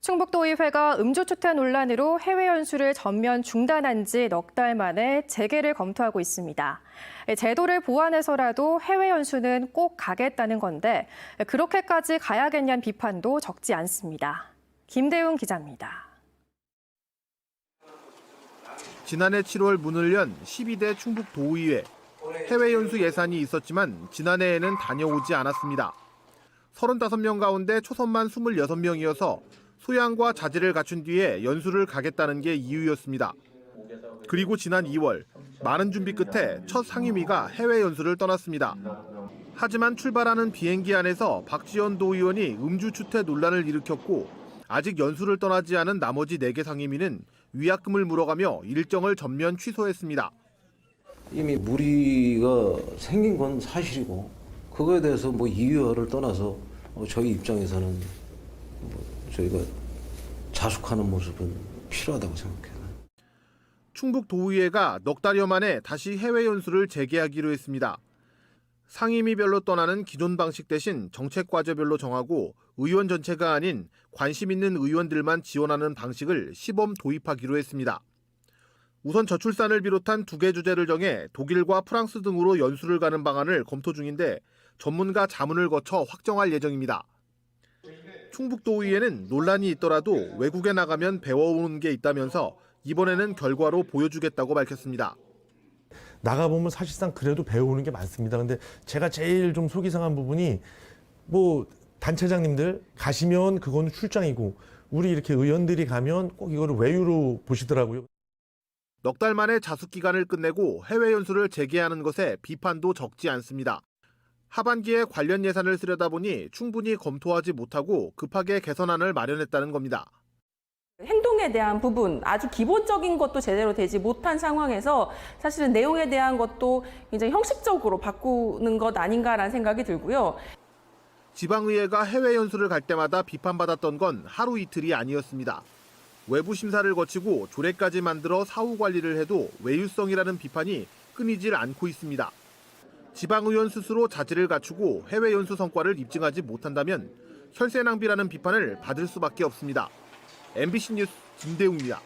충북도의회가 음주추태 논란으로 해외 연수를 전면 중단한 지 넉 달 만에 재개를 검토하고 있습니다. 제도를 보완해서라도 해외 연수는 꼭 가겠다는 건데 그렇게까지 가야겠냐는 비판도 적지 않습니다. 김대웅 기자입니다. 지난해 7월 문을 연 12대 충북도의회. 해외 연수 예산이 있었지만 지난해에는 다녀오지 않았습니다. 35명 가운데 초선만 26명이어서 소양과 자질을 갖춘 뒤에 연수를 가겠다는 게 이유였습니다. 그리고 지난 2월 많은 준비 끝에 첫 상임위가 해외 연수를 떠났습니다. 하지만 출발하는 비행기 안에서 박지원 도의원이 음주추태 논란을 일으켰고 아직 연수를 떠나지 않은 나머지 4개 상임위는 위약금을 물어가며 일정을 전면 취소했습니다. 이미 무리가 생긴 건 사실이고 그거에 대해서 이유를 떠나서 저희 입장에서는 저희가 자숙하는 모습은 필요하다고 생각해요. 충북도의회가 넉 달여 만에 다시 해외 연수를 재개하기로 했습니다. 상임위별로 떠나는 기존 방식 대신 정책 과제별로 정하고 의원 전체가 아닌 관심 있는 의원들만 지원하는 방식을 시범 도입하기로 했습니다. 우선 저출산을 비롯한 2개 주제를 정해 독일과 프랑스 등으로 연수를 가는 방안을 검토 중인데 전문가 자문을 거쳐 확정할 예정입니다. 충북도의회는 논란이 있더라도 외국에 나가면 배워오는 게 있다면서 이번에는 결과로 보여주겠다고 밝혔습니다. 나가보면 사실상 그래도 배우는 게 많습니다. 근데 제가 제일 좀 속이 상한 부분이 단체장님들 가시면 그건 출장이고 우리 이렇게 의원들이 가면 꼭 이거를 외유로 보시더라고요. 넉 달 만에 자숙 기간을 끝내고 해외 연수를 재개하는 것에 비판도 적지 않습니다. 하반기에 관련 예산을 쓰려다 보니 충분히 검토하지 못하고 급하게 개선안을 마련했다는 겁니다. 행동에 대한 부분, 아주 기본적인 것도 제대로 되지 못한 상황에서 사실은 내용에 대한 것도 굉장히 형식적으로 바꾸는 것 아닌가라는 생각이 들고요. 지방의회가 해외 연수를 갈 때마다 비판받았던 건 하루 이틀이 아니었습니다. 외부 심사를 거치고 조례까지 만들어 사후 관리를 해도 외유성이라는 비판이 끊이질 않고 있습니다. 지방의원 스스로 자질을 갖추고 해외 연수 성과를 입증하지 못한다면 혈세 낭비라는 비판을 받을 수밖에 없습니다. MBC 뉴스 김대웅입니다.